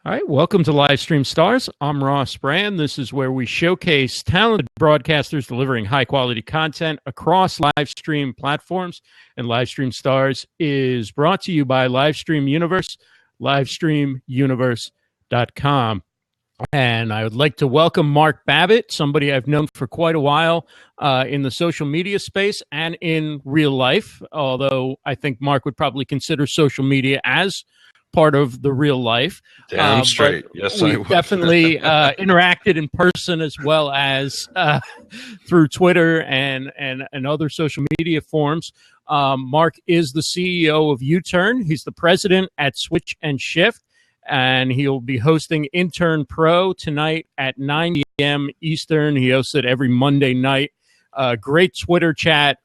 All right, welcome to Livestream Stars. I'm Ross Brand. This is where we showcase talented broadcasters delivering high-quality content across Livestream platforms. And Livestream Stars is brought to you by Livestream Universe, livestreamuniverse.com. And I would like to welcome Mark Babbit, somebody I've known for quite a while in the social media space and in real life, although I think Mark would probably consider social media as part of the real life. Damn straight. Yes, we definitely interacted in person as well as through Twitter and other social media forums. Mark is the CEO of YouTern. He's the president at Switch and Shift, and he'll be hosting YouTern Pro tonight at 9 p.m. Eastern. He hosts it every Monday night. Great Twitter chat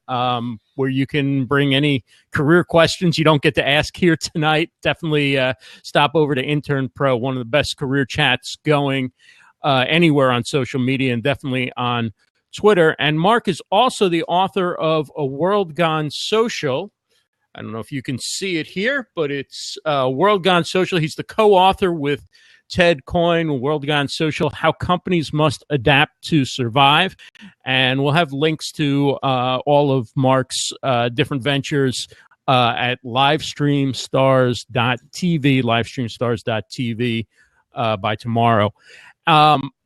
where you can bring any career questions you don't get to ask here tonight. Definitely stop over to YouTern Pro, one of the best career chats going anywhere on social media and definitely on Twitter. And Mark is also the author of A World Gone Social. I don't know if you can see it here, but it's World Gone Social. He's the co-author with Ted Coyne, World Gone Social, How Companies Must Adapt to Survive. And we'll have links to all of Mark's different ventures at livestreamstars.tv, livestreamstars.tv by tomorrow.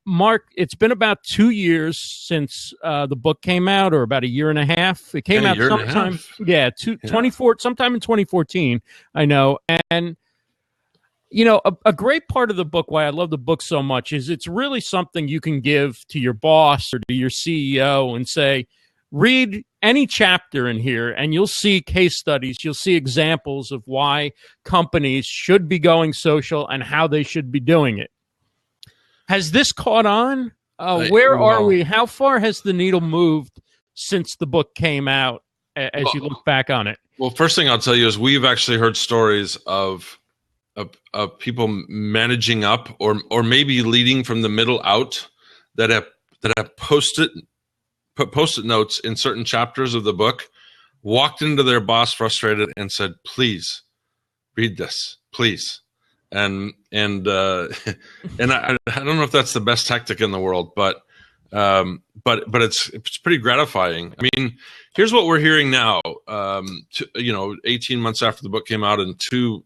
Mark, it's been about 2 years since the book came out, or about a year and a half. It came out sometime, sometime in 2014, I know. And you know, a great part of the book, why I love the book so much, is it's really something you can give to your boss or to your CEO and say, read any chapter in here and you'll see case studies, you'll see examples of why companies should be going social and how they should be doing it. Has this caught on? Where are we? How far has the needle moved since the book came out as you look back on it? Well, first thing I'll tell you is we've actually heard stories of people managing up or maybe leading from the middle out that have put post-it notes in certain chapters of the book, walked into their boss frustrated and said, please read this, please. And I don't know if that's the best tactic in the world, but it's pretty gratifying. I mean, here's what we're hearing now. 18 months after the book came out, and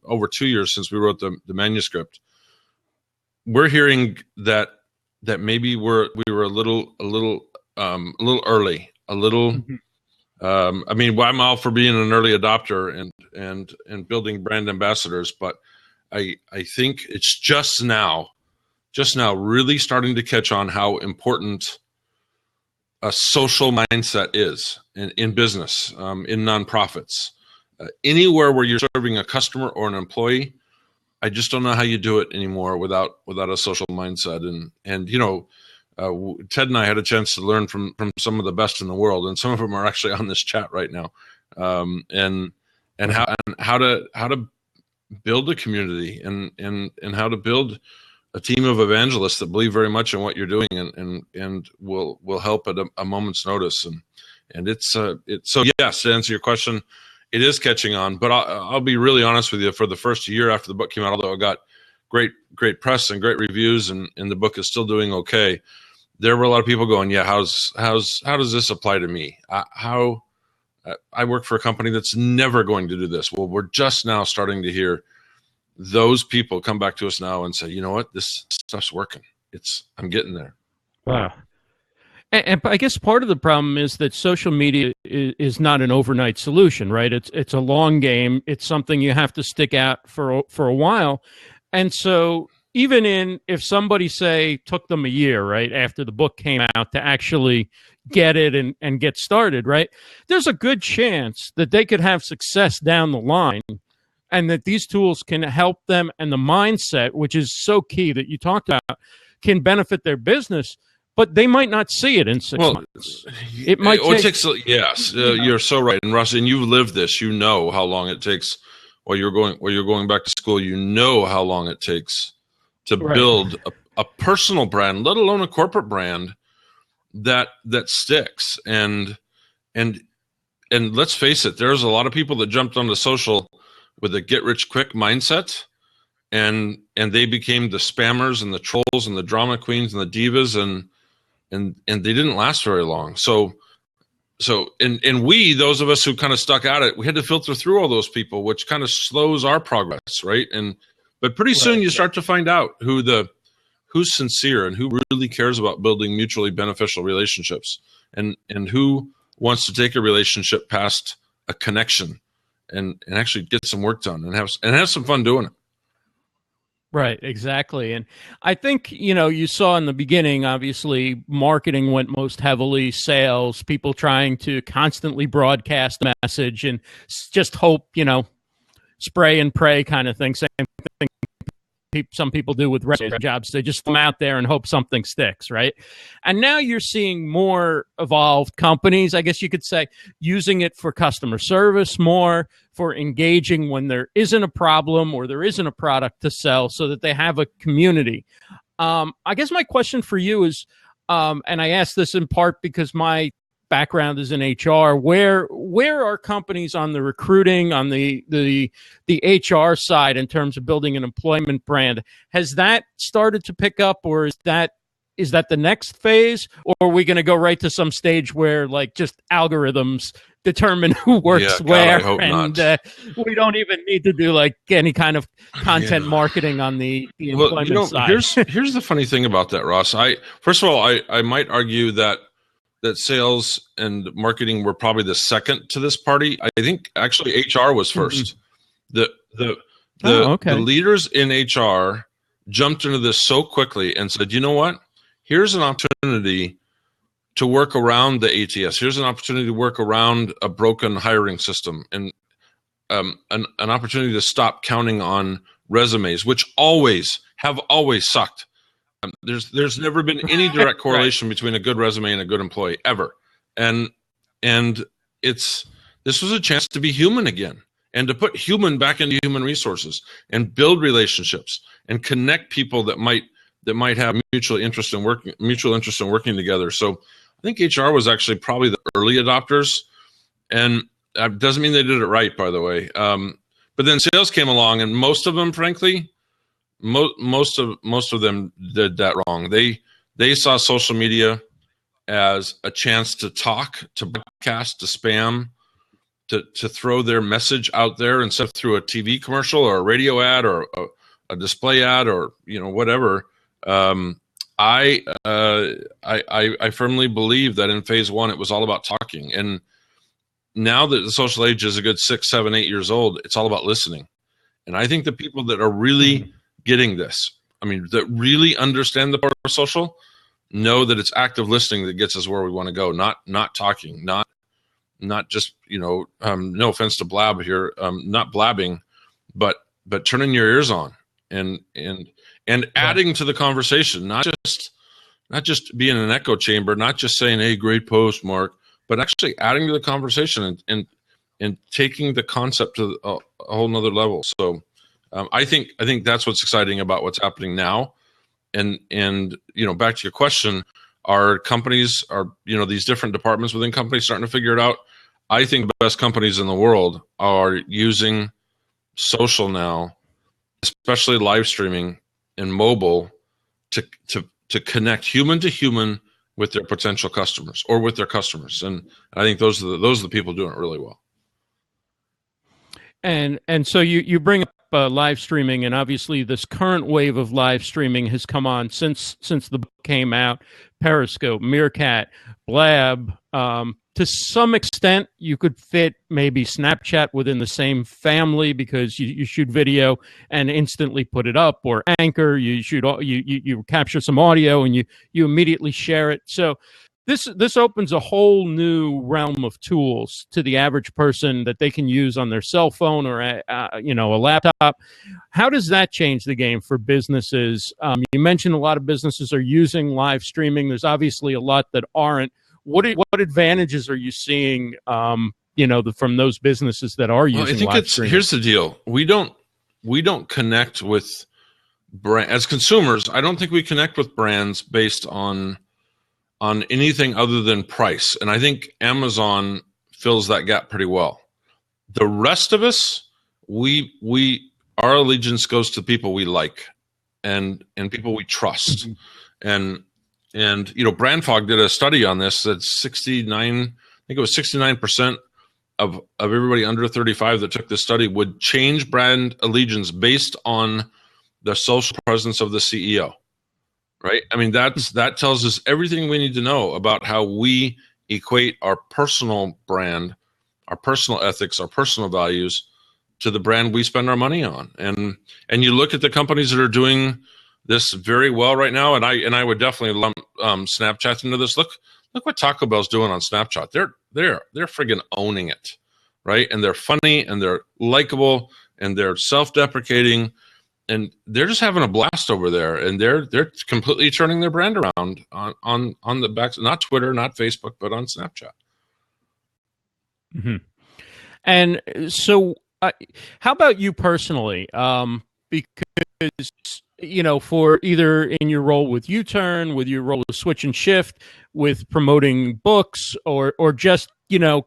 over 2 years since we wrote the manuscript, we're hearing that maybe we were a little early, a little. Mm-hmm. I mean, I'm all for being an early adopter and building brand ambassadors, but I think it's just now really starting to catch on how important a social mindset is in business, in nonprofits, anywhere where you're serving a customer or an employee. I just don't know how you do it anymore without a social mindset. And Ted and I had a chance to learn from some of the best in the world, and some of them are actually on this chat right now. And how to build a community and how to build a team of evangelists that believe very much in what you're doing and will help at a moment's notice. And it's so yes, to answer your question, it is catching on, but I'll be really honest with you. For the first year after the book came out, although it got great press and great reviews and the book is still doing okay, there were a lot of people going, yeah, how does this apply to me? I work for a company that's never going to do this. Well, we're just now starting to hear those people come back to us now and say, you know what, this stuff's working. I'm getting there. Wow. And I guess part of the problem is that social media is not an overnight solution, right? It's a long game. It's something you have to stick out for a while. And so even if somebody, say, took them a year, right, after the book came out to actually get it and get started, right, there's a good chance that they could have success down the line and that these tools can help them, and the mindset, which is so key that you talked about, can benefit their business, but they might not see it in 6 months. It might take... Yes, you're so right. And Russ, and you've lived this, you know how long it takes while you're going back to school. You know how long it takes to build a personal brand, let alone a corporate brand that sticks. And let's face it, there's a lot of people that jumped onto social with a get rich quick mindset and they became the spammers and the trolls and the drama queens and the divas, and they didn't last very long. So we, those of us who kind of stuck at it, we had to filter through all those people, which kind of slows our progress, right? But pretty soon you start to find out who's sincere and who really cares about building mutually beneficial relationships, and who wants to take a relationship past a connection and actually get some work done and have some fun doing it. Right, exactly. And I think, you saw in the beginning, obviously, marketing went most heavily, sales, people trying to constantly broadcast the message and just hope, spray and pray kind of thing. Same thing some people do with resume jobs. They just come out there and hope something sticks, right? And now you're seeing more evolved companies, I guess you could say, using it for customer service more, for engaging when there isn't a problem or there isn't a product to sell, so that they have a community. I guess my question for you is, and I ask this in part because my background is in HR. Where are companies on the recruiting, on the HR side in terms of building an employment brand? Has that started to pick up, or is that the next phase, or are we going to go right to some stage where like just algorithms determine who works where, and we don't even need to do like any kind of content marketing on the employment side? Here's the funny thing about that, Ross. First of all, I might argue that sales and marketing were probably the second to this party. I think actually HR was first. The leaders in HR jumped into this so quickly and said, you know what? Here's an opportunity to work around the ATS. Here's an opportunity to work around a broken hiring system, and an opportunity to stop counting on resumes, which have always sucked. There's never been any direct correlation between a good resume and a good employee ever, and this was a chance to be human again, and to put human back into human resources and build relationships and connect people that might have mutual interest in working together. So I think HR was actually probably the early adopters, and that doesn't mean they did it right, by the way. But then sales came along, and most of them, frankly, most of them did that wrong. They saw social media as a chance to talk, to broadcast, to spam, to throw their message out there instead of through a TV commercial or a radio ad or a display ad or whatever. I firmly believe that in phase one it was all about talking, and now that the social age is a good 6, 7, 8 years old, it's all about listening. And I think the people that are really getting this, that really understand the power of social, know that it's active listening that gets us where we want to go, not talking, not just no offense to blab here, not blabbing, but turning your ears on and adding to the conversation, not just being an echo chamber, not just saying, hey, great post, Mark, but actually adding to the conversation and taking the concept to a whole nother level. So I think that's what's exciting about what's happening now. And back to your question, are companies, these different departments within companies starting to figure it out? I think the best companies in the world are using social now, especially live streaming and mobile, to connect human to human with their potential customers or with their customers. And I think those are the people doing it really well. And so you bring up live streaming, and obviously this current wave of live streaming has come on since the book came out. Periscope, Meerkat, Blab. To some extent, you could fit maybe Snapchat within the same family because you shoot video and instantly put it up, or Anchor, you capture some audio and you immediately share it. So this opens a whole new realm of tools to the average person that they can use on their cell phone or a laptop. How does that change the game for businesses? You mentioned a lot of businesses are using live streaming. There's obviously a lot that aren't. What advantages are you seeing, from those businesses that are using live streaming? Here's the deal: we don't connect with as consumers. I don't think we connect with brands based on anything other than price, and I think Amazon fills that gap pretty well. The rest of us, we our allegiance goes to people we like and people we trust. And Brand Fog did a study on this that 69% of everybody under 35 that took this study would change brand allegiance based on the social presence of the CEO. Right? I mean, that tells us everything we need to know about how we equate our personal brand, our personal ethics, our personal values to the brand we spend our money on. And you look at the companies that are doing this very well right now, and I would definitely lump Snapchat into this. Look what Taco Bell's doing on Snapchat. They're friggin' owning it, right? And they're funny and they're likable and they're self-deprecating. And they're just having a blast over there, and they're completely turning their brand around on the back, not Twitter, not Facebook, but on Snapchat. Mm-hmm. And so, how about you personally? Because for either in your role with YouTern, with your role with Switch and Shift, with promoting books, or just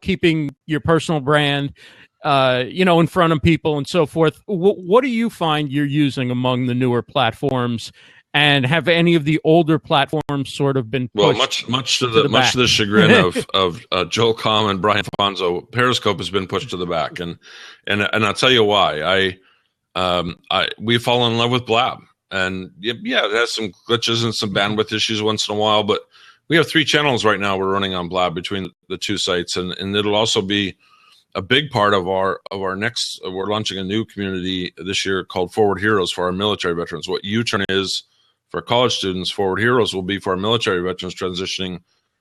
keeping your personal brand in front of people and so forth. What do you find you're using among the newer platforms, and have any of the older platforms sort of been pushed? Well, much to the chagrin of Joel Comm and Brian Fonzo, Periscope has been pushed to the back, and I'll tell you why. We fall in love with Blab, and it has some glitches and some bandwidth issues once in a while, but we have 3 channels right now we're running on Blab between the 2 sites, and it'll also be a big part of our next. We're launching a new community this year called Forward Heroes for our military veterans. What YouTern is for college students, Forward Heroes will be for our military veterans transitioning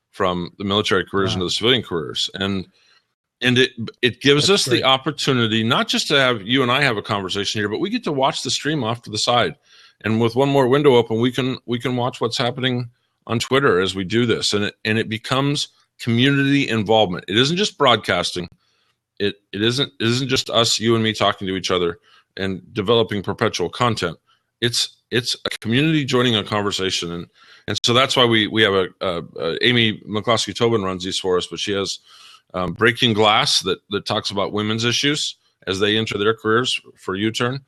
from the military careers into the civilian careers. And it gives us the opportunity not just to have you and I have a conversation here, but we get to watch the stream off to the side. And with one more window open, we can watch what's happening on Twitter as we do this. And it becomes community involvement. It isn't just broadcasting. It isn't just us, you and me talking to each other and developing perpetual content. It's a community joining a conversation, and so that's why we have Amy McCloskey Tobin runs these for us, but she has Breaking Glass that talks about women's issues as they enter their careers for YouTern.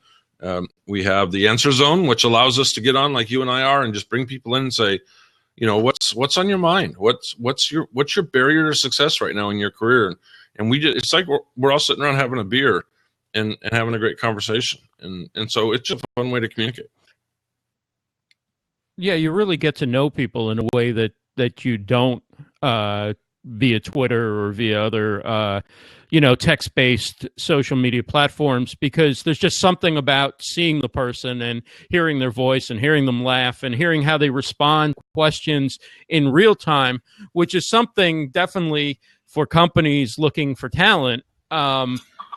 We have the Answer Zone, which allows us to get on like you and I are and just bring people in and say, what's on your mind? What's your barrier to success right now in your career? And it's like we're all sitting around having a beer and having a great conversation. And so it's just a fun way to communicate. Yeah, you really get to know people in a way that you don't via Twitter or via other, text-based social media platforms, because there's just something about seeing the person and hearing their voice and hearing them laugh and hearing how they respond to questions in real time, which is something definitely for companies looking for talent.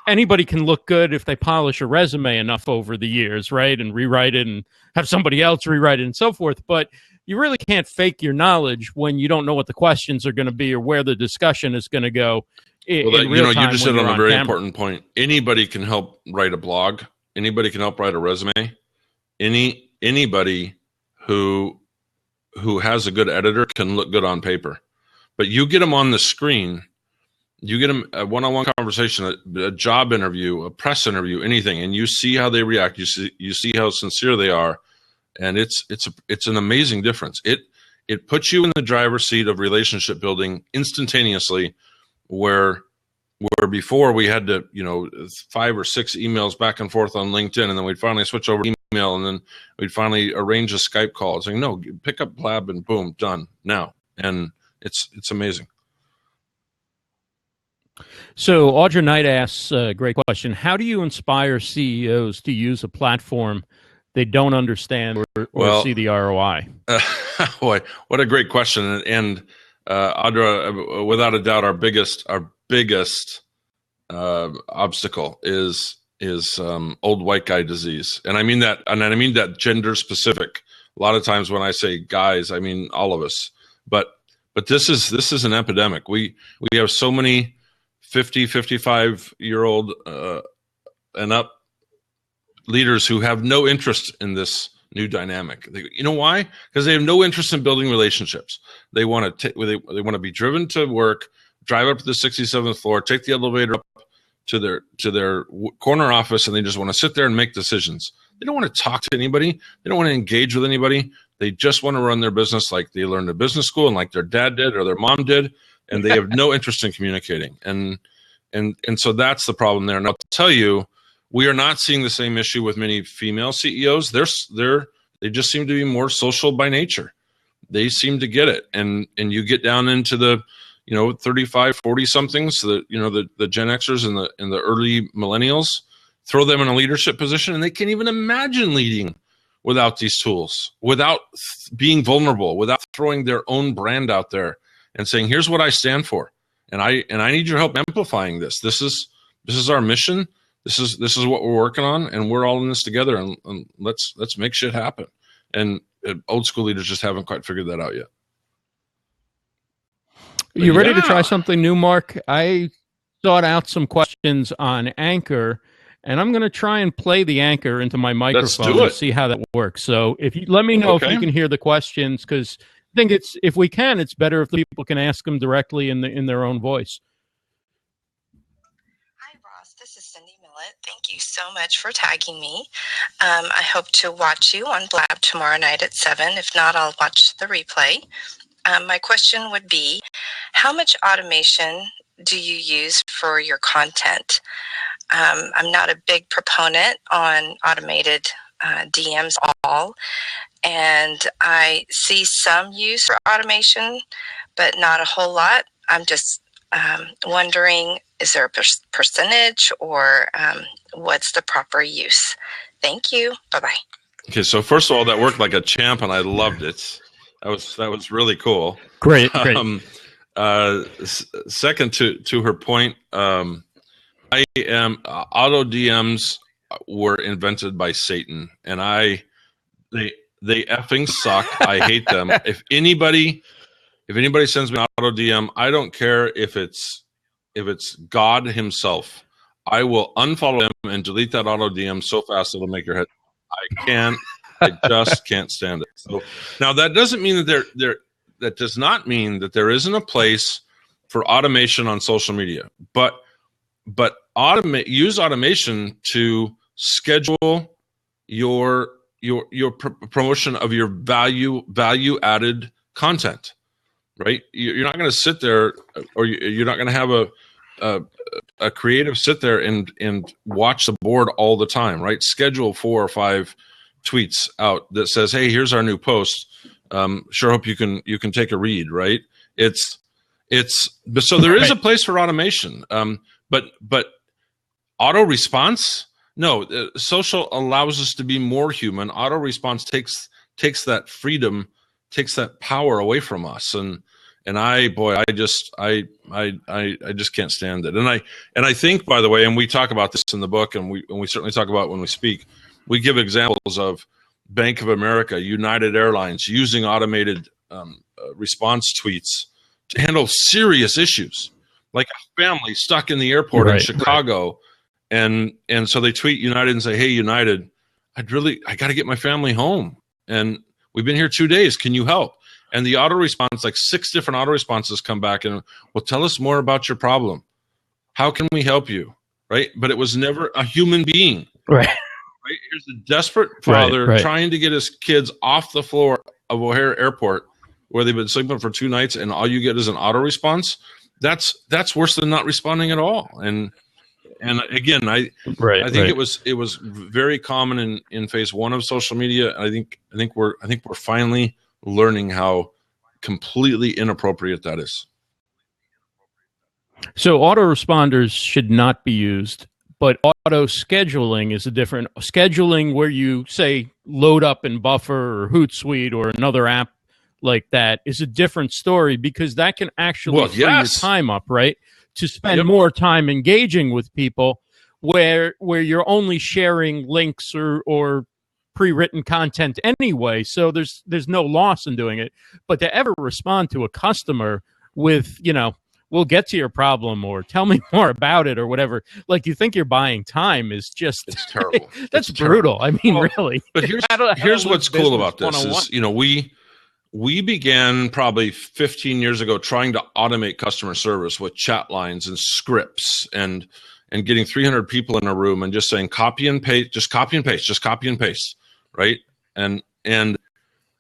Anybody can look good if they polish a resume enough over the years, right? And rewrite it and have somebody else rewrite it and so forth. But you really can't fake your knowledge when you don't know what the questions are going to be or where the discussion is going to go. You just hit on a very important point. Anybody can help write a blog. Anybody can help write a resume. Anybody who has a good editor can look good on paper. But you get them on the screen, you get them a one-on-one conversation, a job interview, a press interview, anything, and you see how they react. You see how sincere they are, and it's an amazing difference. It puts you in the driver's seat of relationship building instantaneously, where before we had to 5 or 6 emails back and forth on LinkedIn, and then we'd finally switch over to email, and then we'd finally arrange a Skype call saying, no, pick up Blab, and boom, done now. And it's amazing. So Audra Knight asks a great question. How do you inspire CEOs to use a platform they don't understand or see the ROI? Boy, what a great question. And Audra, without a doubt, our biggest obstacle is old white guy disease. And I mean that gender specific. A lot of times when I say guys, I mean all of us. But this is an epidemic. We have so many 50, 55-year-old and up leaders who have no interest in this new dynamic. You know why? Because they have no interest in building relationships. They want to be driven to work, drive up to the 67th floor, take the elevator up their corner office, and they just want to sit there and make decisions. They don't want to talk to anybody. They don't want to engage with anybody. They just want to run their business like they learned at business school and like their dad did or their mom did, and they have no interest in communicating. And so that's the problem there. And I'll tell you, we are not seeing the same issue with many female CEOs. They just seem to be more social by nature. They seem to get it. And you get down into the 35, 40 somethings, the Gen Xers and the early millennials, throw them in a leadership position, and they can't even imagine leading without these tools, without being vulnerable, without throwing their own brand out there and saying, here's what I stand for. And I need your help amplifying this. This is our mission. This is what we're working on, and we're all in this together, and let's make shit happen. And old school leaders just haven't quite figured that out yet. You ready to try something new, Mark? I sought out some questions on Anchor, and I'm going to try and play the Anchor into my microphone and see how that works. So if you let me know if you can hear the questions, because I think if we can, it's better if people can ask them directly in their own voice. Hi, Ross. This is Cindy Millett. Thank you so much for tagging me. I hope to watch you on Blab tomorrow night at 7. If not, I'll watch the replay. My question would be, how much automation do you use for your content? I'm not a big proponent on automated DMs at all, and I see some use for automation, but not a whole lot. I'm just wondering, is there a percentage, or what's the proper use? Thank you. Bye-bye. Okay, so first of all, that worked like a champ, and I loved it. That was really cool. Great. Second, to her point, I am auto DMs were invented by Satan, and they effing suck. I hate them. If anybody sends me an auto DM, I don't care if it's God himself. I will unfollow them and delete that auto DM so fast it'll make your head. I just can't stand it. So now that doesn't mean that does not mean that there isn't a place for automation on social media, but use automation to schedule your promotion of your value added content, right? You're not going to sit there, or you're not going to have a creative sit there and watch the board all the time, right? Schedule 4 or 5 tweets out that says, hey, here's our new post. Sure hope you can take a read, right? So there is a place for automation. But auto response, no, social allows us to be more human. Auto response takes that freedom, takes that power away from us. And I just can't stand it. And I think, by the way, and we talk about this in the book, and we certainly talk about it when we speak. We give examples of Bank of America, United Airlines using automated response tweets to handle serious issues, like a family stuck in the airport in Chicago, and so they tweet United and say, "Hey, United, I got to get my family home, and we've been here 2 days. Can you help?" And the auto response, like 6 different auto responses, come back and, well, tell us more about your problem. How can we help you? Right? But it was never a human being. Right. Here's a desperate father trying to get his kids off the floor of O'Hare Airport, where they've been sleeping for 2 nights, and all you get is an auto response. That's worse than not responding at all. And again, I think it was very common in phase 1 of social media. I think we're finally learning how completely inappropriate that is. So autoresponders should not be used, but auto scheduling is a different scheduling, where you say load up in Buffer or Hootsuite or another app like that is a different story, because that can actually free your time up, right? To spend more time engaging with people, where you're only sharing links or pre-written content anyway, so there's no loss in doing it. But to ever respond to a customer with, we'll get to your problem, or tell me more about it, or whatever, like, you think you're buying time, is just, it's terrible. That's brutal. I mean, really. But here's what's cool about this is, we began probably 15 years ago trying to automate customer service with chat lines and scripts and and getting 300 people in a room and just saying copy and paste, just copy and paste, just copy and paste, right? And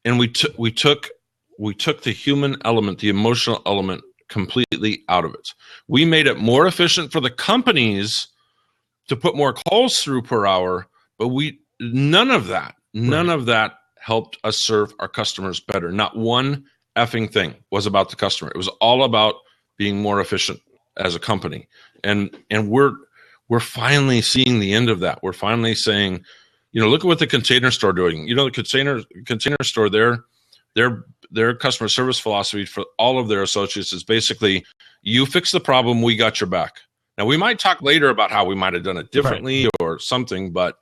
we took the human element, the emotional element, completely out of it. We made it more efficient for the companies to put more calls through per hour, but none of that helped us serve our customers better. Not one effing thing was about the customer. It was all about being more efficient as a company. And we're finally seeing the end of that. We're finally saying, look at what the Container Store doing. The Container Store, their customer service philosophy for all of their associates is basically, you fix the problem, we got your back. Now, we might talk later about how we might have done it differently or something, but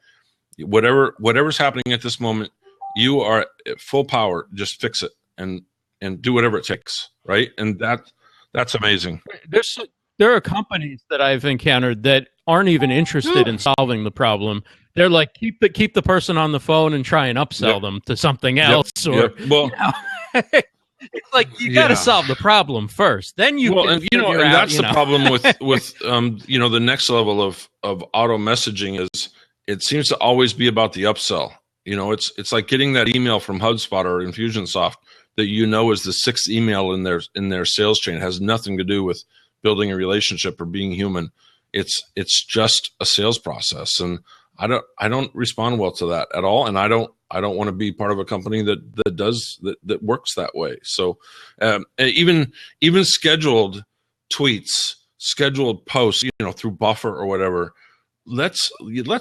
whatever's happening at this moment, you are at full power. Just fix it and do whatever it takes, right? And that's amazing. There are companies that I've encountered that aren't even interested in solving the problem. They're like, keep the person on the phone and try and upsell them to something else. Well, it's like you got to solve the problem first. Then you can figure out, that's the problem with the next level of auto messaging is it seems to always be about the upsell. It's like getting that email from HubSpot or Infusionsoft that is the sixth email in their sales chain. It has nothing to do with building a relationship or being human. It's just a sales process, and I don't respond well to that at all, and I don't want to be part of a company that works that way. So even scheduled tweets, scheduled posts, through Buffer or whatever, let's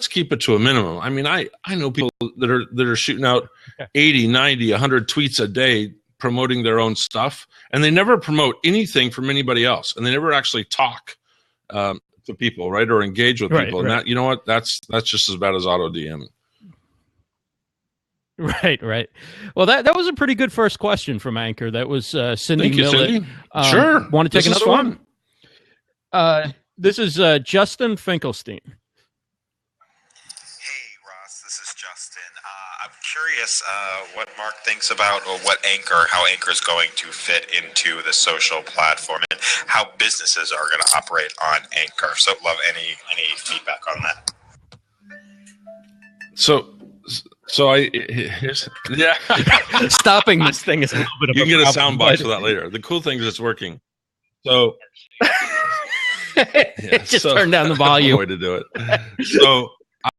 keep it to a minimum. I mean, I know people that are shooting out 80, 90, 100 tweets a day promoting their own stuff, and they never promote anything from anybody else, and they never actually talk to people, right, or engage with people. And that, that's just as bad as auto DMing. Right. Well, that was a pretty good first question from Anchor. That was Cindy Millett. Cindy. Sure. Want to take another one? This is Justin Finkelstein. This is Justin. I'm curious what Mark thinks about or how Anchor is going to fit into the social platform and how businesses are going to operate on Anchor. So love any feedback on that. Stopping this thing is a little bit of you can get a sound bite for that later. The cool thing is it's working. So just turn down the volume. Way to do it. So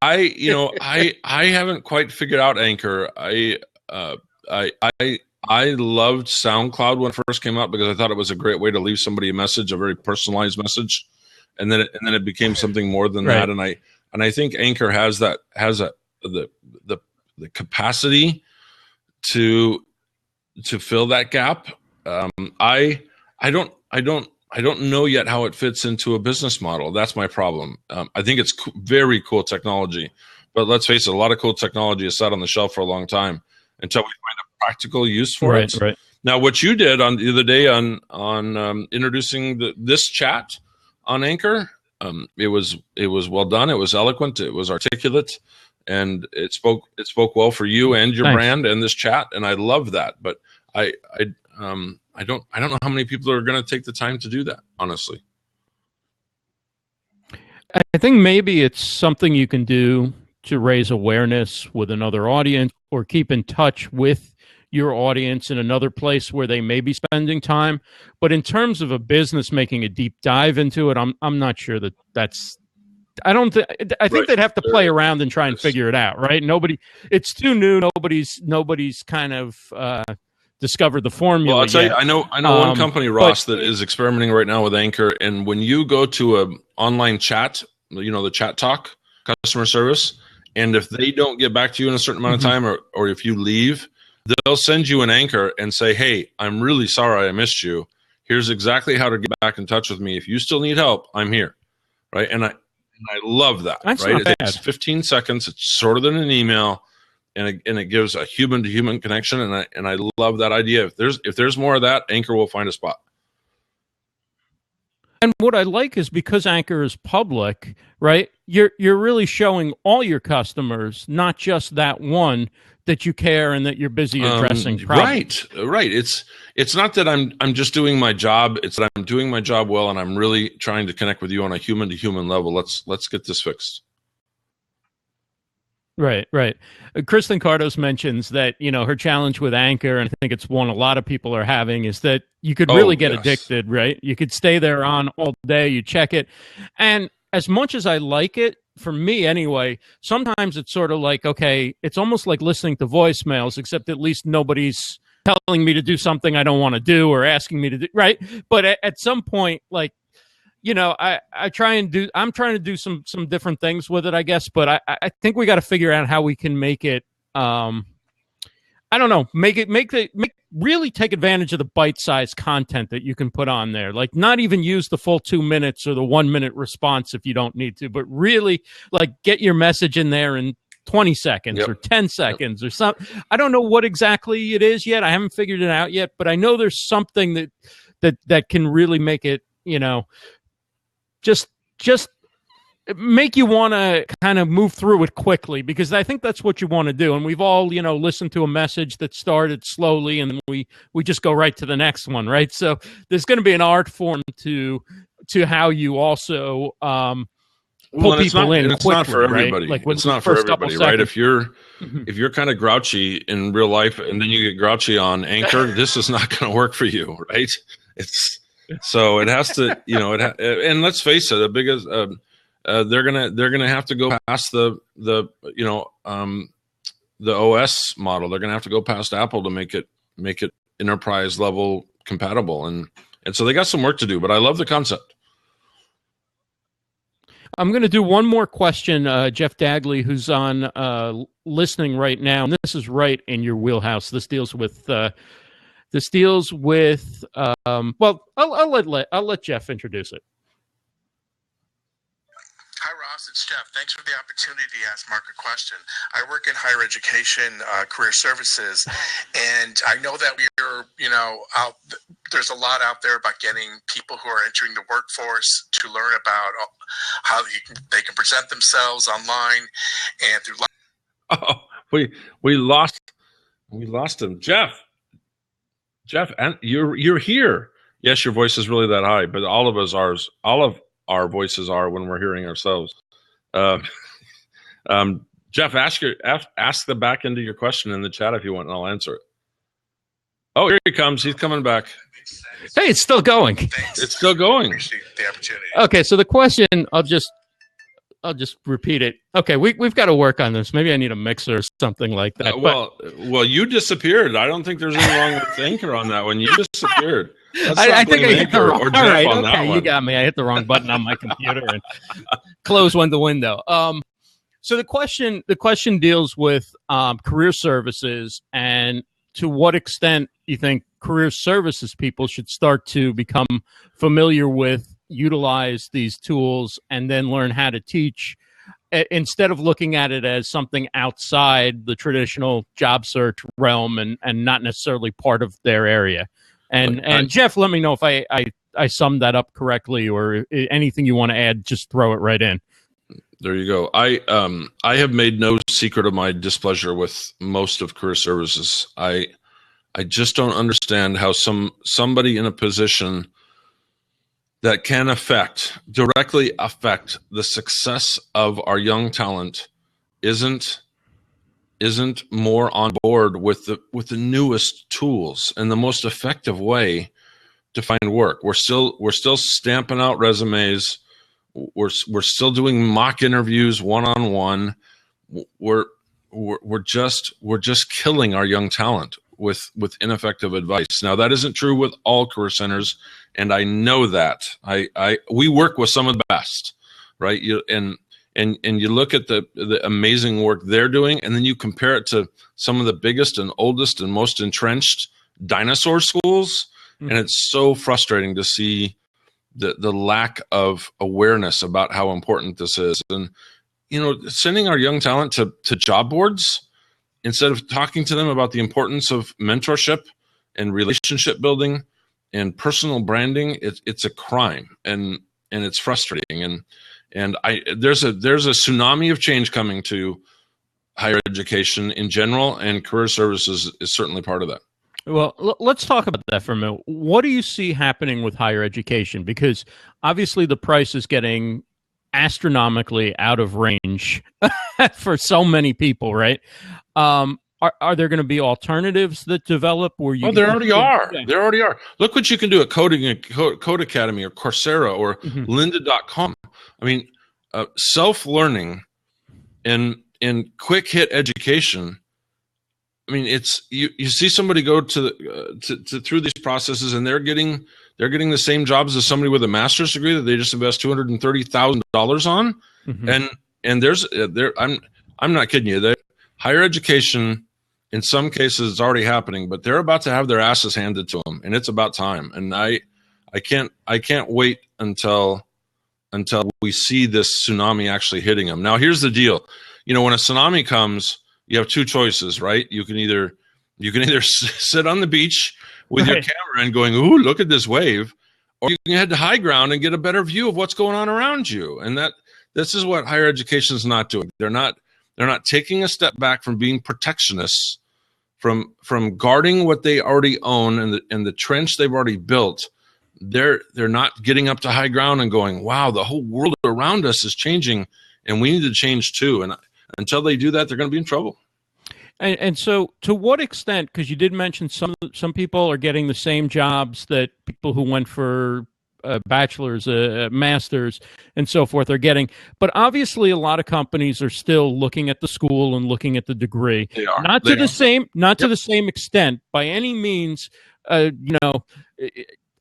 I haven't quite figured out Anchor. I loved SoundCloud when it first came out because I thought it was a great way to leave somebody a message, a very personalized message, and then it became something more than that. And I think Anchor has the capacity to fill that gap. I don't know yet how it fits into a business model. That's my problem. I think it's very cool technology, but let's face it, a lot of cool technology has sat on the shelf for a long time until we find a practical use for it. Right. Now, what you did on the other day on introducing this chat on Anchor, it was well done. It was eloquent. It was articulate, and it spoke well for you and your brand and this chat. And I love that. But I don't know how many people are going to take the time to do that, honestly. I think maybe it's something you can do to raise awareness with another audience or keep in touch with your audience in another place where they may be spending time. But in terms of a business making a deep dive into it, I'm not sure that's. I think they'd have to play around and try and figure it out, right? It's too new. Nobody's kind of discovered the formula. Well, I'll tell you, I know one company, Ross, that is experimenting right now with Anchor. And when you go to an online chat, the chat talk, customer service, and if they don't get back to you in a certain amount of time, or if you leave, they'll send you an Anchor and say, "Hey, I'm really sorry I missed you. Here's exactly how to get back in touch with me. If you still need help, I'm here." Right? And I love that. That's right? Not bad. It's 15 seconds. It's shorter than an email. And it gives a human to human connection, and I love that idea. If there's more of that, Anchor will find a spot. And what I like is because Anchor is public, right? You're really showing all your customers, not just that one, that you care and that you're busy addressing problems. Right. It's not that I'm just doing my job. It's that I'm doing my job well, and I'm really trying to connect with you on a human to human level. Let's get this fixed. Right. Kristen Cardos mentions that, her challenge with Anchor, and I think it's one a lot of people are having, is that you could really get addicted, right? You could stay there on all day, you check it. And as much as I like it, for me anyway, sometimes it's sort of like, okay, it's almost like listening to voicemails, except at least nobody's telling me to do something I don't want to do or asking me to do, right? But at some point, like, I'm trying to do some different things with it, I guess, but I think we got to figure out how we can make it, I don't know, really take advantage of the bite-sized content that you can put on there. Like, not even use the full 2 minutes or the 1 minute response if you don't need to, but really, like, get your message in there in 20 seconds or 10 seconds or something. I don't know what exactly it is yet. I haven't figured it out yet, but I know there's something that can really make it, just make you want to kind of move through it quickly, because I think that's what you want to do. And we've all, listened to a message that started slowly and then we just go right to the next one, right? So there's going to be an art form to how you also pull people in. It's quickly, not for everybody. Right? Like it's not for everybody, right? If you're kind of grouchy in real life and then you get grouchy on Anchor, this is not going to work for you, right? So it has to, and let's face it, the biggest, they're gonna have to go past the OS model. They're gonna have to go past Apple to make it enterprise level compatible, and so they got some work to do. But I love the concept. I'm going to do one more question, Jeff Dagley, who's on listening right now, and this is right in your wheelhouse. This deals with. Well, I'll let Jeff introduce it. Hi, Ross. It's Jeff. Thanks for the opportunity to ask Mark a question. I work in higher education, career services, and I know that there's a lot out there about getting people who are entering the workforce to learn about how they can present themselves online and through. Oh, we lost him, Jeff. Jeff, and you're here. Yes, your voice is really that high, but all of our voices are when we're hearing ourselves. Jeff, ask the back end of your question in the chat if you want, and I'll answer it. Oh, here he comes. He's coming back. Hey, it's still going. Thanks. It's still going. Appreciate the opportunity. Okay, so the question, I'll just repeat it. Okay, we've got to work on this. Maybe I need a mixer or something like that. Well, you disappeared. I don't think there's anything wrong with Anchor on that one. You disappeared. I think I hit the wrong. Or All Jeff right, on okay, that one. you got me. I hit the wrong button on my computer and close the window. So the question deals with career services, and to what extent you think career services people should start to become familiar with, utilize these tools, and then learn how to teach, instead of looking at it as something outside the traditional job search realm and not necessarily part of their area. And Jeff, let me know if I summed that up correctly, or anything you want to add, just throw it right in. There you go. I have made no secret of my displeasure with most of career services. I just don't understand how somebody in a position that can directly affect the success of our young talent isn't more on board with the newest tools and the most effective way to find work. We're still stamping out resumes. We're still doing mock interviews one-on-one. We're just killing our young talent with ineffective advice. Now, that isn't true with all career centers, and I know that. We work with some of the best, right? And you look at the amazing work they're doing, and then you compare it to some of the biggest and oldest and most entrenched dinosaur schools, and it's so frustrating to see the lack of awareness about how important this is. And sending our young talent to job boards instead of talking to them about the importance of mentorship and relationship building personal branding, it's a crime, and it's frustrating. And there's a tsunami of change coming to higher education in general, and career services is certainly part of that. Well, let's talk about that for a minute. What do you see happening with higher education? Because obviously the price is getting astronomically out of range for so many people, right? Are there going to be alternatives that develop where you? Oh, there already are. Yeah. There already are. Look what you can do at Code Academy or Coursera or lynda.com. I mean, self-learning and quick hit education. I mean, it's you see somebody go to through these processes, and they're getting the same jobs as somebody with a master's degree that they just invest $230,000 on, and I'm not kidding you. Higher education, in some cases, it's already happening, but they're about to have their asses handed to them, and it's about time. And I can't wait until we see this tsunami actually hitting them. Now, here's the deal. When a tsunami comes, you have two choices, right? You can either sit on the beach with your camera and going, "Ooh, look at this wave," or you can head to high ground and get a better view of what's going on around you. And this is what higher education is not doing. They're not taking a step back from being protectionists, from guarding what they already own and the trench they've already built. They're not getting up to high ground and going, "Wow, the whole world around us is changing, and we need to change too." And until they do that, they're going to be in trouble. And so, to what extent? Because you did mention some people are getting the same jobs that people who went for bachelor's, master's, and so forth are getting. But obviously, a lot of companies are still looking at the school and looking at the degree. They are. Not to the same extent by any means.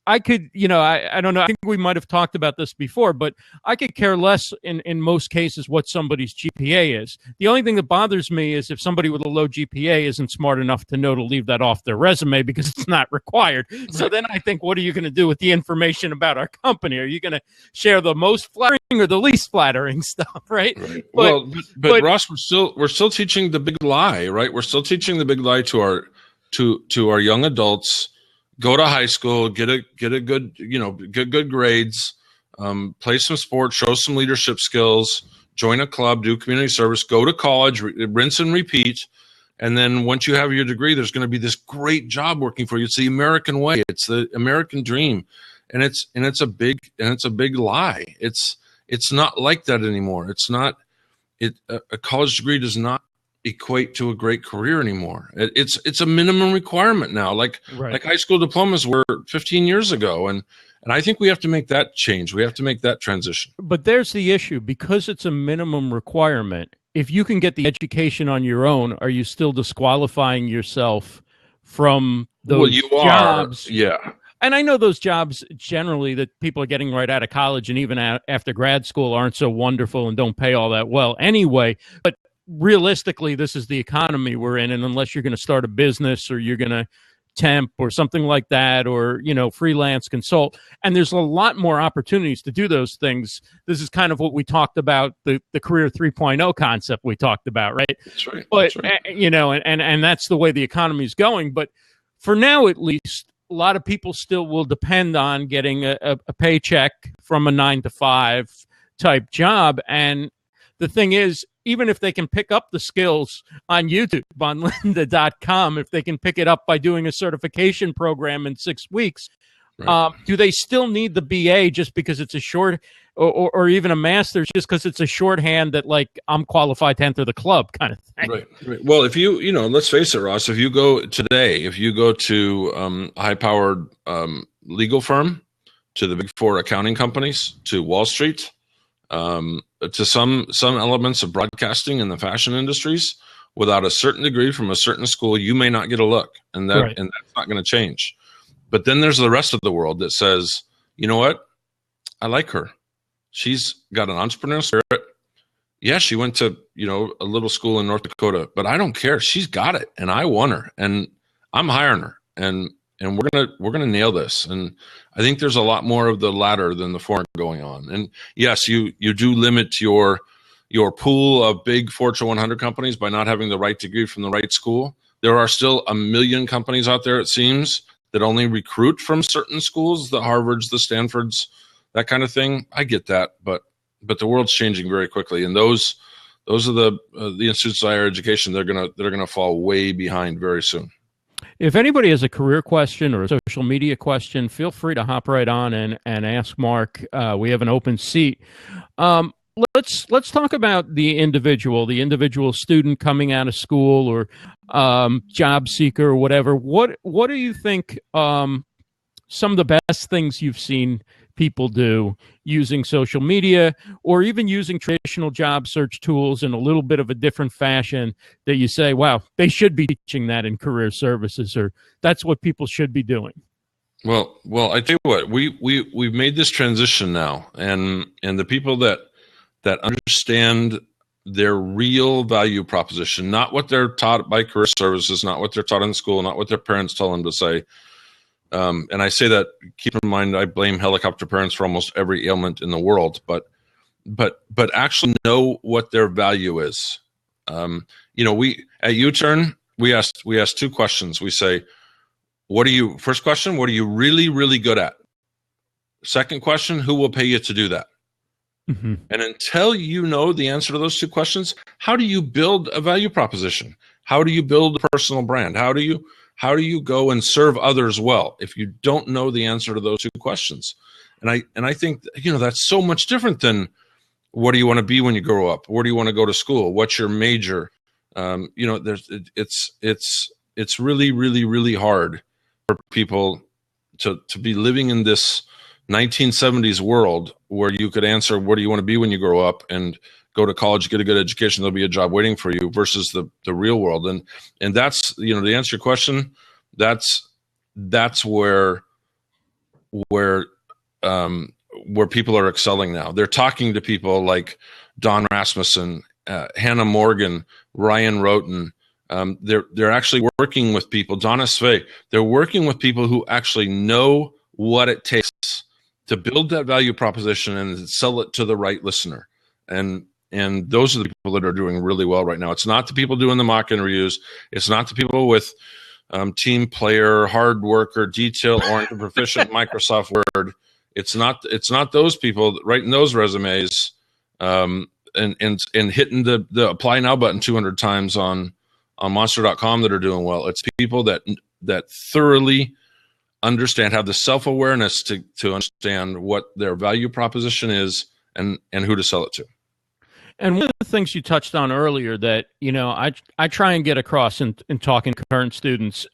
I could, I don't know. I think we might have talked about this before, but I could care less in most cases what somebody's GPA is. The only thing that bothers me is if somebody with a low GPA isn't smart enough to know to leave that off their resume because it's not required. So then I think, what are you going to do with the information about our company? Are you going to share the most flattering or the least flattering stuff, right? But Ross, we're still teaching the big lie, right? We're still teaching the big lie to our young adults. Go to high school, get a good, get good grades, play some sports, show some leadership skills, join a club, do community service, go to college, rinse and repeat. And then once you have your degree, there's going to be this great job working for you. It's the American way. It's the American dream. And it's a big lie. It's not like that anymore. It's not, a college degree does not equate to a great career anymore. It's a minimum requirement now, like high school diplomas were 15 years ago, and I think we have to make that change. We have to make that transition. But there's the issue, because it's a minimum requirement. If you can get the education on your own, are you still disqualifying yourself from those jobs? Yeah. And I know those jobs generally that people are getting right out of college and even after grad school aren't so wonderful and don't pay all that well anyway, but realistically, this is the economy we're in, and unless you're going to start a business or you're going to temp or something like that, or freelance consult, and there's a lot more opportunities to do those things. This is kind of what we talked about, the career 3.0 concept we talked about, right? That's right. But that's right. And that's the way the economy is going. But for now, at least, a lot of people still will depend on getting a paycheck from a 9-to-5 type job. And the thing is, even if they can pick up the skills on YouTube, on lynda.com, if they can pick it up by doing a certification program in 6 weeks, do they still need the BA just because it's a short, or even a master's just because it's a shorthand that, like, I'm qualified to enter the club kind of thing? Right. Well, if let's face it, Ross, if you go to a high-powered legal firm, to the big four accounting companies, to Wall Street, to some elements of broadcasting in the fashion industries, without a certain degree from a certain school, you may not get a look, and that's not going to change. But then there's the rest of the world that says, you know what, I like her. She's got an entrepreneurial spirit. Yeah, she went to a little school in North Dakota, but I don't care. She's got it, and I want her, and I'm hiring her, and we're gonna nail this. And I think there's a lot more of the latter than the former going on. And yes, you do limit your pool of big Fortune 100 companies by not having the right degree from the right school. There are still a million companies out there, it seems, that only recruit from certain schools, the Harvards, the Stanfords, that kind of thing. I get that, but the world's changing very quickly, and those are the institutes of higher education. They're gonna fall way behind very soon. If anybody has a career question or a social media question, feel free to hop right on and ask Mark. We have an open seat. Let's talk about the individual student coming out of school or job seeker or whatever. What do you think some of the best things you've seen people do using social media or even using traditional job search tools in a little bit of a different fashion that you say, wow, they should be teaching that in career services, or that's what people should be doing? Well, I tell you what, we've made this transition now, and the people that understand their real value proposition, not what they're taught by career services, not what they're taught in school, not what their parents tell them to say. And I say that, keep in mind, I blame helicopter parents for almost every ailment in the world, but actually know what their value is. We at YouTern, we ask two questions. We say, first question, what are you really, really good at? Second question, who will pay you to do that? Mm-hmm. And until you know the answer to those two questions, how do you build a value proposition? How do you build a personal brand? How do you go and serve others well if you don't know the answer to those two questions? And I think that's so much different than what do you want to be when you grow up? Where do you want to go to school? What's your major? It's really, really, really hard for people to be living in this 1970s world where you could answer, what do you want to be when you grow up, and go to college, get a good education, there'll be a job waiting for you, versus the real world. And that's, to answer your question, that's where people are excelling now. They're talking to people like Don Rasmussen, Hannah Morgan, Ryan Roten. They're actually working with people, Donna Svei. They're working with people who actually know what it takes to build that value proposition and sell it to the right listener. And those are the people that are doing really well right now. It's not the people doing the mock interviews. It's not the people with team player, hard worker, detail-oriented, proficient Microsoft Word. It's not those people writing those resumes and hitting the apply now button 200 times on monster.com that are doing well. It's people that thoroughly understand, have the self-awareness to understand what their value proposition is and who to sell it to. And one of the things you touched on earlier that, I try and get across in talking to current students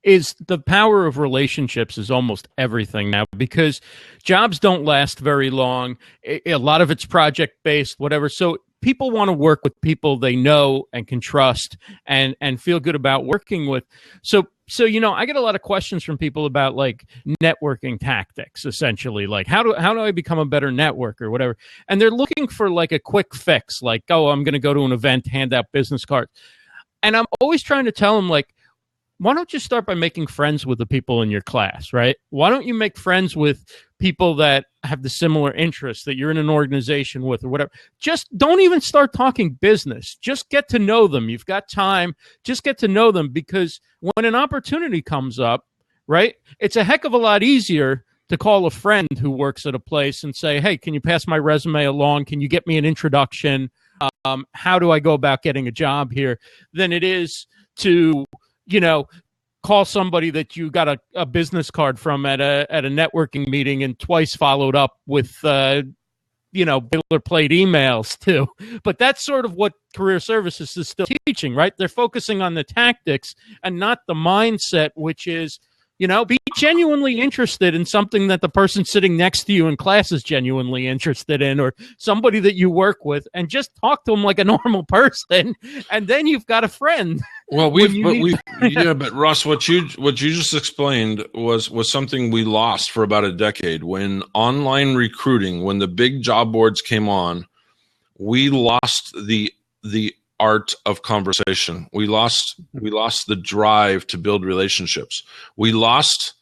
is the power of relationships is almost everything now, because jobs don't last very long. A lot of it's project-based, whatever. So people want to work with people they know and can trust and feel good about working with. So I get a lot of questions from people about like networking tactics, essentially, like how do I become a better networker, whatever. And they're looking for like a quick fix, like, oh, I'm going to go to an event, hand out business cards. And I'm always trying to tell them, like, why don't you start by making friends with the people in your class, right? Why don't you make friends with people that have the similar interests that you're in an organization with or whatever? Just don't even start talking business. Just get to know them. You've got time. Just get to know them, because when an opportunity comes up, right, it's a heck of a lot easier to call a friend who works at a place and say, hey, can you pass my resume along? Can you get me an introduction? How do I go about getting a job here? Than it is to call somebody that you got a business card from at a networking meeting and twice followed up with, boilerplate emails too. But that's sort of what career services is still teaching, right? They're focusing on the tactics and not the mindset, which is, be genuinely interested in something that the person sitting next to you in class is genuinely interested in, or somebody that you work with, and just talk to them like a normal person, and then you've got a friend. Well, but Ross, what you just explained was something we lost for about a decade. When online recruiting, when the big job boards came on, we lost the art of conversation. We lost the drive to build relationships. We lost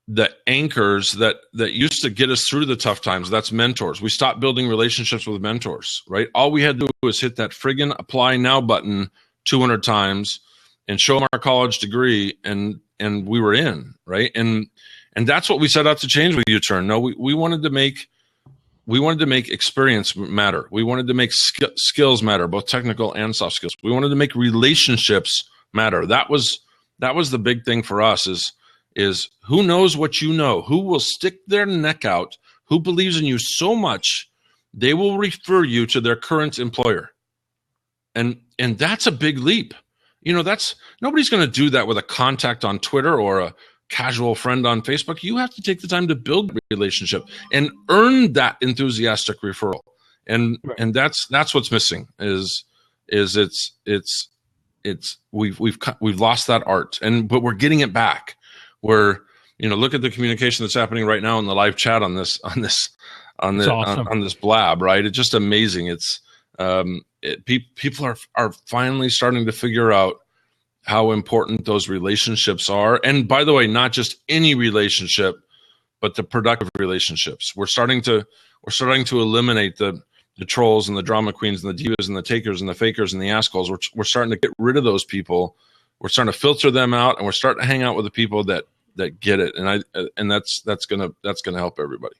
the anchors that used to get us through the tough times. That's mentors. We stopped building relationships with mentors, right? All we had to do was hit that friggin' apply now button 200 times and show them our college degree, and and we were in, right? And that's what we set out to change with YouTern. No, we wanted to make experience matter. We wanted to make skills matter, both technical and soft skills. We wanted to make relationships matter. That was the big thing for us is who knows what you know, who will stick their neck out, who believes in you so much they will refer you to their current employer. And that's a big leap. Nobody's going to do that with a contact on Twitter or a casual friend on Facebook. You have to take the time to build a relationship and earn that enthusiastic referral. And that's what's missing is we've lost that art, but we're getting it back. Look at the communication that's happening right now in the live chat on this blab, right? It's just amazing. It's people are finally starting to figure out how important those relationships are. And by the way, not just any relationship, but the productive relationships. We're starting to eliminate the trolls and the drama queens and the divas and the takers and the fakers and the assholes. We're starting to get rid of those people. We're starting to filter them out, and we're starting to hang out with the people that get it. And that's gonna help everybody.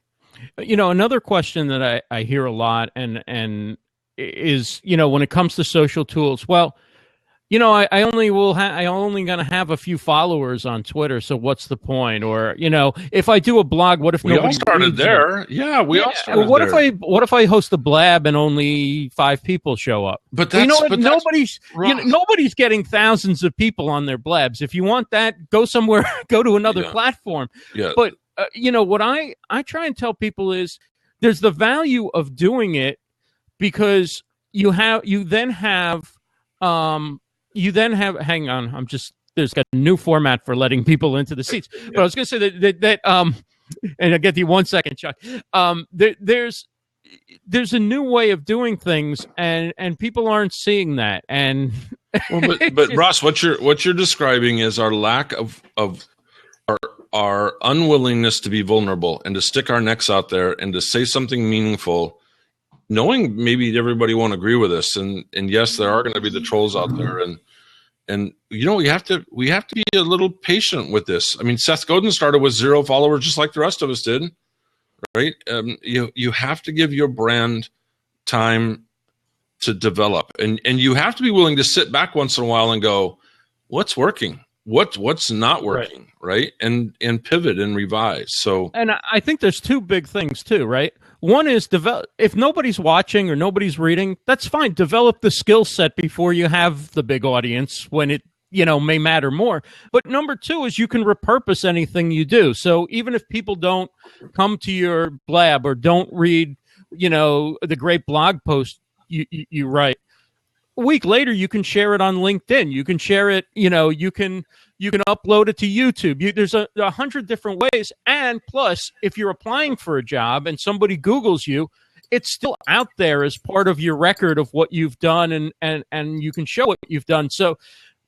Another question that I hear a lot and is, when it comes to social tools, well, I only going to have a few followers on Twitter, so what's the point? Or, if I do a blog, what if we all started there? Yeah, we all started there. What if I host a blab and only 5 people show up? But that's, nobody's getting thousands of people on their blabs. If you want that, go somewhere, go to another platform. Yeah. But what I try and tell people is there's the value of doing it because you then have hang on, there's got a new format for letting people into the seats. But I was going to say that and I'll get you 1 second, Chuck. There's a new way of doing things, and people aren't seeing that. And but Ross, what you're describing is our lack of our unwillingness to be vulnerable and to stick our necks out there and to say something meaningful, knowing maybe everybody won't agree with us, and yes, there are going to be the trolls out there, and we have to be a little patient with this. I mean, Seth Godin started with 0 followers, just like the rest of us did, right? You have to give your brand time to develop, and you have to be willing to sit back once in a while and go, what's working? What's not working, right? And pivot and revise. So, and I think there's 2 big things too, right? One is if nobody's watching or nobody's reading, that's fine. Develop the skill set before you have the big audience when it may matter more. But number 2 is you can repurpose anything you do. So even if people don't come to your blab or don't read, the great blog post you write, a week later, you can share it on LinkedIn. You can share it, you can upload it to YouTube. There's 100 different ways. And plus, if you're applying for a job and somebody Googles you, it's still out there as part of your record of what you've done, and you can show what you've done. So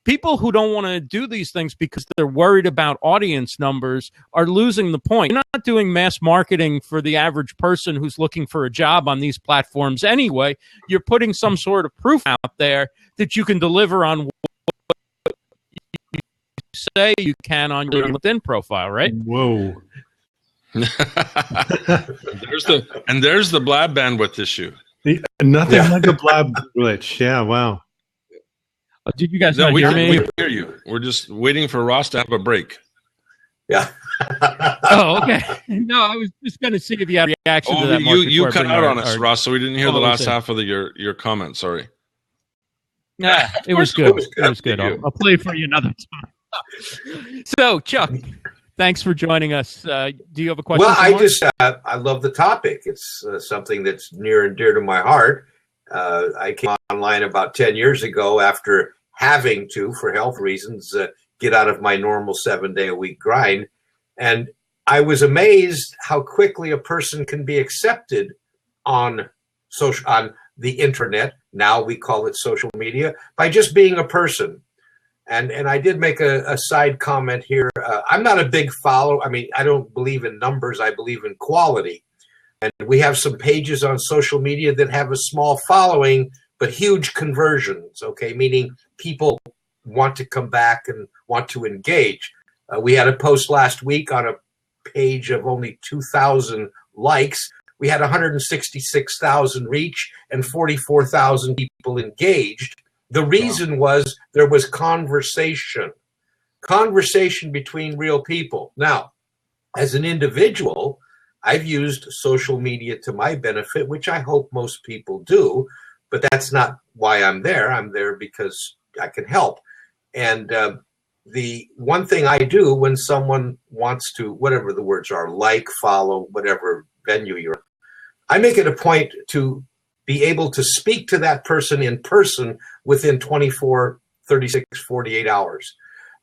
people who don't want to do these things because they're worried about audience numbers are losing the point. You're not doing mass marketing for the average person who's looking for a job on these platforms anyway. You're putting some sort of proof out there that you can deliver on what you say you can on your LinkedIn profile, right? Whoa. there's the blab bandwidth issue. Nothing like a blab glitch. Yeah, wow. Did you guys not hear me? We hear you. We're just waiting for Ross to have a break. Yeah. Oh, okay. No, I was just going to see if you had a reaction to that. You cut out on us, Ross, so we didn't hear the last half of your comment. Sorry. Yeah, it was good. It was good. I'll play for you another time. So, Chuck, thanks for joining us. Do you have a question? Well, I love the topic. It's something that's near and dear to my heart. I came online about 10 years ago after having to, for health reasons, get out of my normal 7-day-a-week grind. And I was amazed how quickly a person can be accepted on the internet. Now we call it social media, by just being a person. And I did make a side comment here. I'm not a big follower. I mean, I don't believe in numbers. I believe in quality. And we have some pages on social media that have a small following, but huge conversions, okay? Meaning people want to come back and want to engage. We had a post last week on a page of only 2,000 likes. We had 166,000 reach and 44,000 people engaged. The reason was there was conversation between real people. Now, as an individual, I've used social media to my benefit, which I hope most people do, but that's not why I'm there. I'm there because I can help. And the one thing I do when someone wants to, whatever the words are, like, follow, whatever venue you're in, I make it a point to be able to speak to that person in person within 24, 36, 48 hours.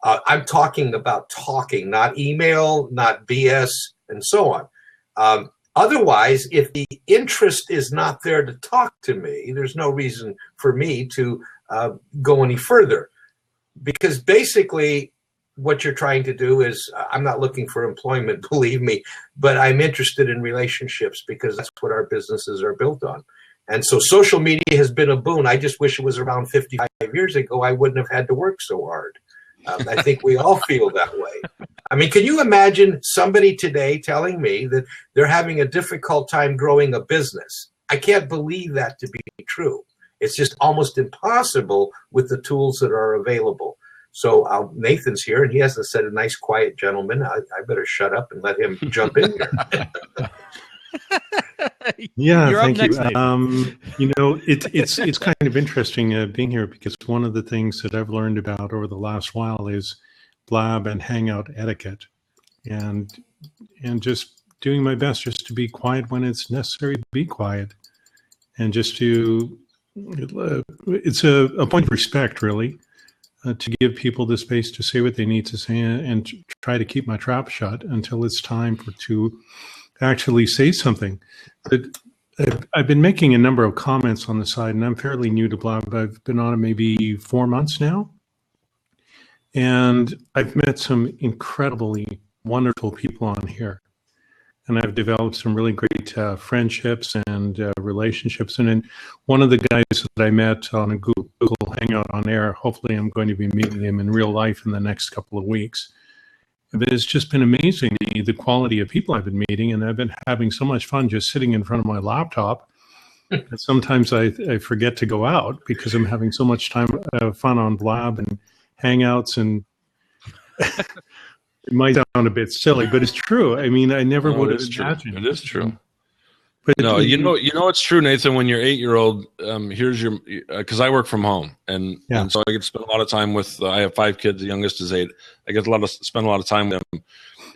I'm talking about talking, not email, not BS, and so on. Otherwise, if the interest is not there to talk to me, there's no reason for me to go any further. Because basically, what you're trying to do is, I'm not looking for employment, believe me, but I'm interested in relationships because that's what our businesses are built on. And so social media has been a boon. I just wish it was around 55 years ago. I wouldn't have had to work so hard. I think we all feel that way. I mean, can you imagine somebody today telling me that they're having a difficult time growing a business? I can't believe that to be true. It's just almost impossible with the tools that are available. So Nathan's here, and he hasn't said a nice, quiet gentleman. I better shut up and let him jump in here. Yeah, thank you. You know, it's kind of interesting being here, because one of the things that I've learned about over the last while is blab and hangout etiquette, and just doing my best just to be quiet when it's necessary to be quiet, and just to it's a point of respect, really, to give people the space to say what they need to say, and try to keep my trap shut until it's time to actually say something. But I've been making a number of comments on the side, and I'm fairly new to blog. I've been on it maybe 4 months now, and I've met some incredibly wonderful people on here, and I've developed some really great friendships and relationships. And then one of the guys that I met on a Google Hangout on air, hopefully I'm going to be meeting him in real life in the next couple of weeks. But it's just been amazing, the quality of people I've been meeting, and I've been having so much fun just sitting in front of my laptop. And sometimes I forget to go out because I'm having so much fun on Blab and Hangouts, and it might sound a bit silly, but it's true. I mean, I never would have imagined. It is true. But no, you know it's true, Nathan. When your 8-year-old, here's your, because I work from home, and so I get to spend a lot of time with. I have 5 kids. The youngest is 8. I get spend a lot of time with them.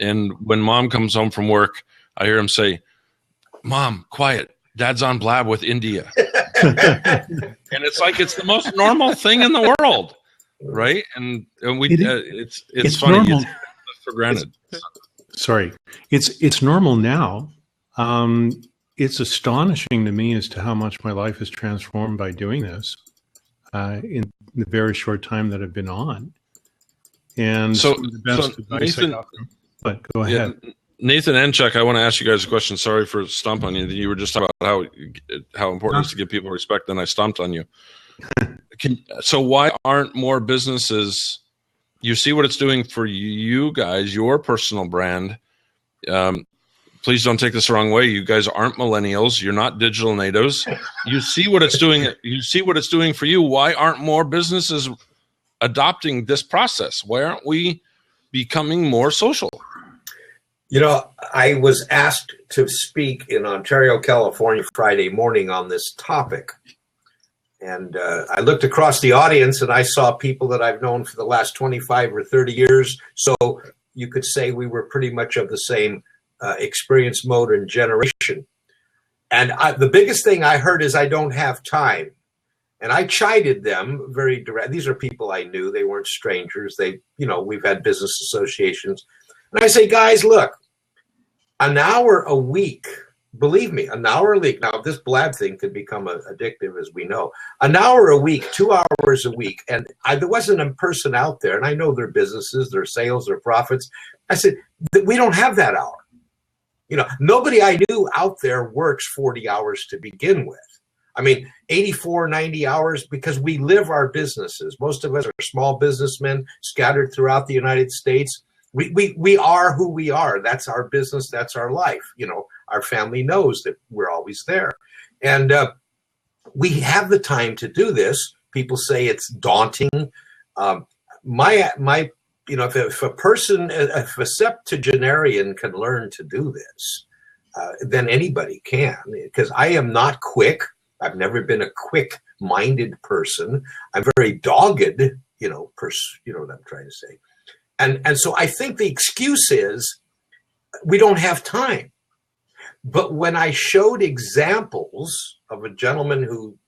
And when Mom comes home from work, I hear him say, "Mom, quiet. Dad's on Blab with India." And it's like it's the most normal thing in the world, right? And we it's funny. Normal. It's for granted. Sorry, it's normal now. It's astonishing to me as to how much my life is transformed by doing this in the very short time that I've been on. And so the best advice Nathan, I got from, but go ahead. Nathan and Chuck, I want to ask you guys a question. Sorry for stumping on you. You were just talking about how important it is to give people respect, and I stumped on you. So why aren't more businesses? You see what it's doing for you guys, your personal brand. Please don't take this the wrong way. You guys aren't millennials. You're not digital natives. You see what it's doing. You see what it's doing for you. Why aren't more businesses adopting this process? Why aren't we becoming more social? You know, I was asked to speak in Ontario, California, Friday morning on this topic. And I looked across the audience and I saw people that I've known for the last 25 or 30 years. So you could say we were pretty much of the same experience mode and generation. And the biggest thing I heard is I don't have time. And I chided them very direct. These are people I knew. They weren't strangers. We've had business associations. And I say, guys, look, an hour a week, believe me, an hour a week. Now, this Blab thing could become addictive, as we know. An hour a week, 2 hours a week. And there wasn't a person out there, and I know their businesses, their sales, their profits. I said, we don't have that hour. Nobody I knew out there works 40 hours to begin with. I mean, 84, 90 hours, because we live our businesses. Most of us are small businessmen scattered throughout the United States. We are who we are. That's our business. That's our life. You know, our family knows that we're always there. And we have the time to do this. People say it's daunting. You know, if a septuagenarian can learn to do this, then anybody can, because I am not quick. I've never been a quick-minded person. I'm very dogged, you know what I'm trying to say. And so I think the excuse is we don't have time. But when I showed examples of a gentleman who,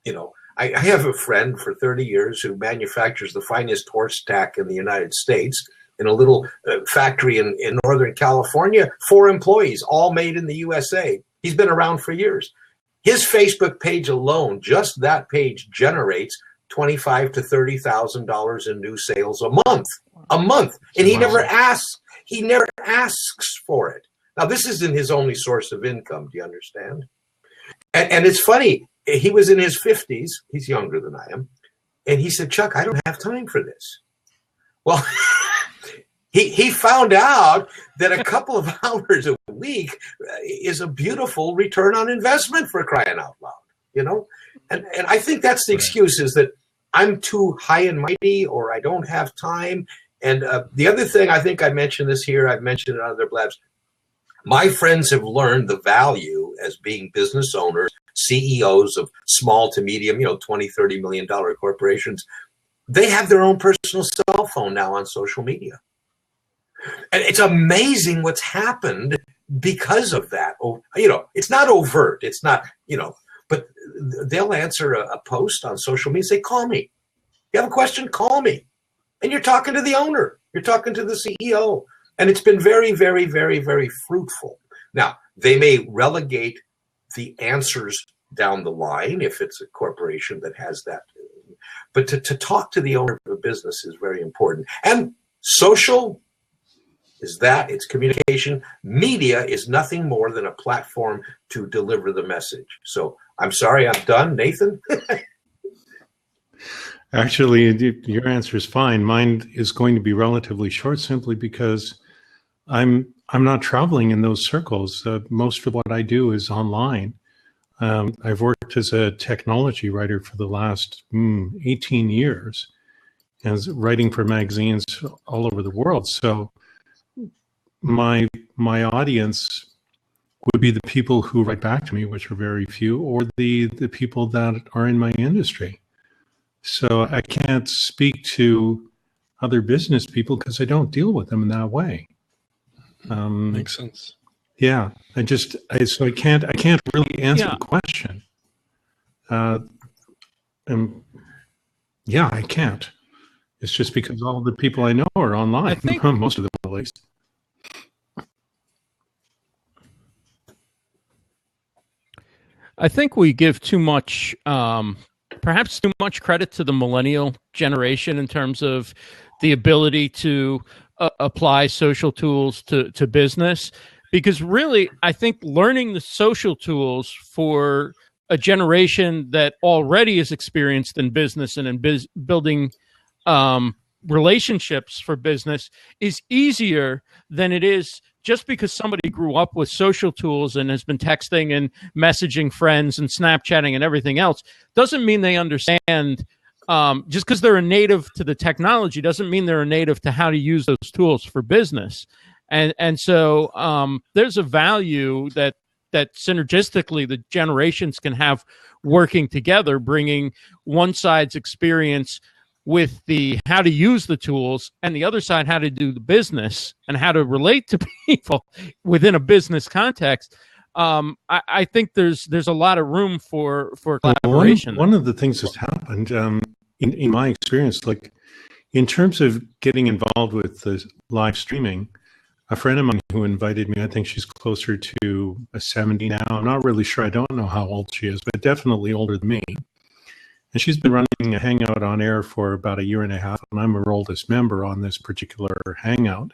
you know, I have a friend for 30 years who manufactures the finest horse tack in the United States in a little factory in Northern California, 4 employees, all made in the USA. He's been around for years. His Facebook page alone, just that page, generates $25,000 to $30,000 in new sales a month. And he never asks for it. Now, this isn't his only source of income. Do you understand? And it's funny. He was in his 50s. He's younger than I am. And he said, Chuck, I don't have time for this. Well, he found out that a couple of hours a week is a beautiful return on investment, for crying out loud, you know? And I think that's the excuse, is that I'm too high and mighty, or I don't have time. And the other thing, I think I mentioned this here, I've mentioned it on other blabs. My friends have learned the value as being business owners, CEOs of small to medium, you know, $20, $30 million corporations. They have their own personal cell phone now on social media. And it's amazing what's happened because of that. Oh, you know, it's not overt. It's not, you know, but they'll answer a post on social media and say, call me. You have a question? Call me. And you're talking to the owner. You're talking to the CEO. And it's been very, very, very, very fruitful. Now, they may relegate the answers down the line if it's a corporation that has that. But to talk to the owner of a business is very important. And social is that. It's communication. Media is nothing more than a platform to deliver the message. So I'm sorry, I'm done. Nathan? Actually, your answer is fine. Mine is going to be relatively short, simply because I'm not traveling in those circles. Most of what I do is online. I've worked as a technology writer for the last 18 years, and writing for magazines all over the world. So my audience would be the people who write back to me, which are very few, or the people that are in my industry. So I can't speak to other business people because I don't deal with them in that way. Makes sense. Yeah, I can't really answer the question. Yeah, I can't. It's just because all the people I know are online. I think, most of them, at least. I think we give too much, perhaps too much credit to the millennial generation in terms of the ability to apply social tools to business. Because really, I think learning the social tools for a generation that already is experienced in business and in building relationships for business is easier than it is just because somebody grew up with social tools and has been texting and messaging friends and Snapchatting and everything else. Doesn't mean they understand. Just because they're a native to the technology doesn't mean they're a native to how to use those tools for business. And so there's a value that synergistically the generations can have working together, bringing one side's experience with the how to use the tools and the other side how to do the business and how to relate to people within a business context. I think there's a lot of room for collaboration. One of the things that's happened in my experience, like in terms of getting involved with the live streaming, a friend of mine who invited me, I think she's closer to 70 now. I'm not really sure. I don't know how old she is, but definitely older than me. And she's been running a Hangout on air for about 1.5 years, and I'm her oldest member on this particular Hangout.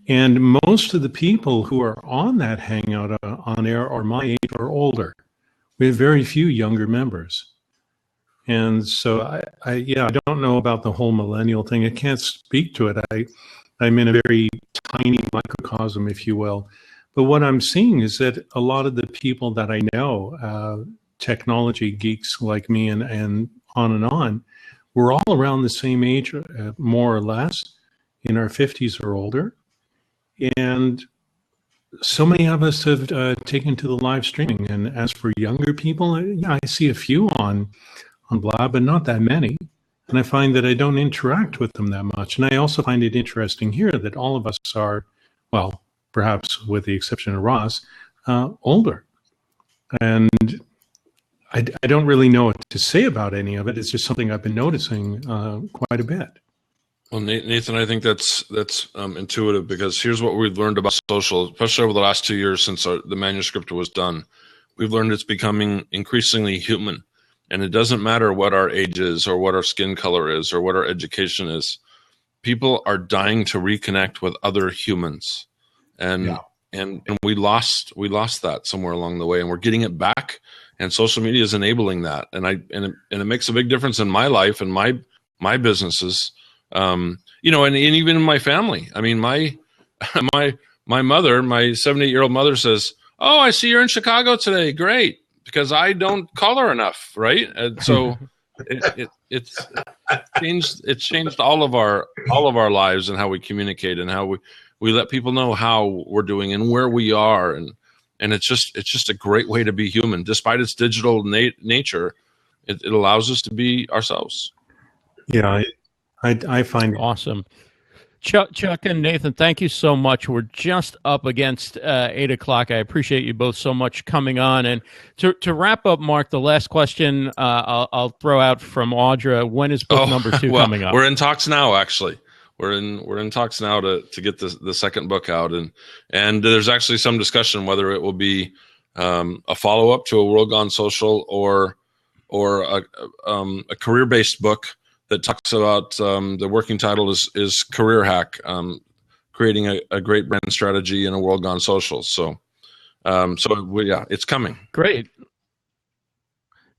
And most of the people who are on that Hangout on air are my age or older. We have very few younger members. And so I don't know about the whole millennial thing. I can't speak to it. I'm in a very tiny microcosm, if you will. But what I'm seeing is that a lot of the people that I know, technology geeks like me and on, we're all around the same age, more or less, in our 50s or older. And so many of us have taken to the live streaming. And as for younger people, I see a few on Blab, but not that many. And I find that I don't interact with them that much. And I also find it interesting here that all of us are, well, perhaps with the exception of Ross, older. And I don't really know what to say about any of it. It's just something I've been noticing quite a bit. Well, Nathan, I think that's intuitive, because here's what we've learned about social, especially over the last 2 years since the manuscript was done. We've learned it's becoming increasingly human. And it doesn't matter what our age is or what our skin color is or what our education is. People are dying to reconnect with other humans. And we lost that somewhere along the way, and we're getting it back. And social media is enabling that. And it makes a big difference in my life and my businesses. And even in my family. I mean, my mother, my 78-year-old mother says, "Oh, I see you're in Chicago today. Great." Because I don't call her enough, right? And so it's changed all of our lives and how we communicate and how we let people know how we're doing and where we are, and it's just a great way to be human. Despite its digital nature, it allows us to be ourselves. Yeah, I find awesome. Chuck and Nathan, thank you so much. We're just up against 8 o'clock. I appreciate you both so much coming on. And to wrap up, Mark, the last question I'll throw out from Audra: when is book number 2 coming up? We're in talks now. Actually, we're in talks now to get the second book out, and there's actually some discussion whether it will be a follow up to A World Gone Social or a career based book that talks about the working title is Career Hack, creating a great brand strategy in a world gone social. So it's coming. Great.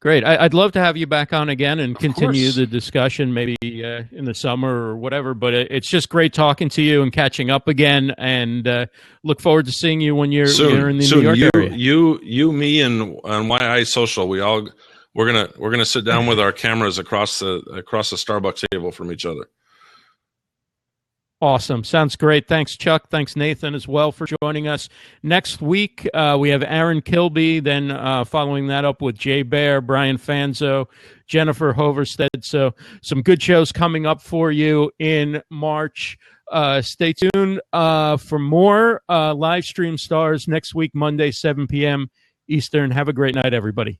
I'd love to have you back on again and continue the discussion, maybe in the summer or whatever. But it's just great talking to you and catching up again. And look forward to seeing you when you're in the New York area. You, me, and YI Social. We're gonna sit down with our cameras across the Starbucks table from each other. Awesome. Sounds great. Thanks, Chuck. Thanks, Nathan, as well, for joining us. Next week, we have Aaron Kilby, then following that up with Jay Baer, Brian Fanzo, Jennifer Hoverstead. So some good shows coming up for you in March. Stay tuned for more live stream stars next week, Monday, 7 p.m. Eastern. Have a great night, everybody.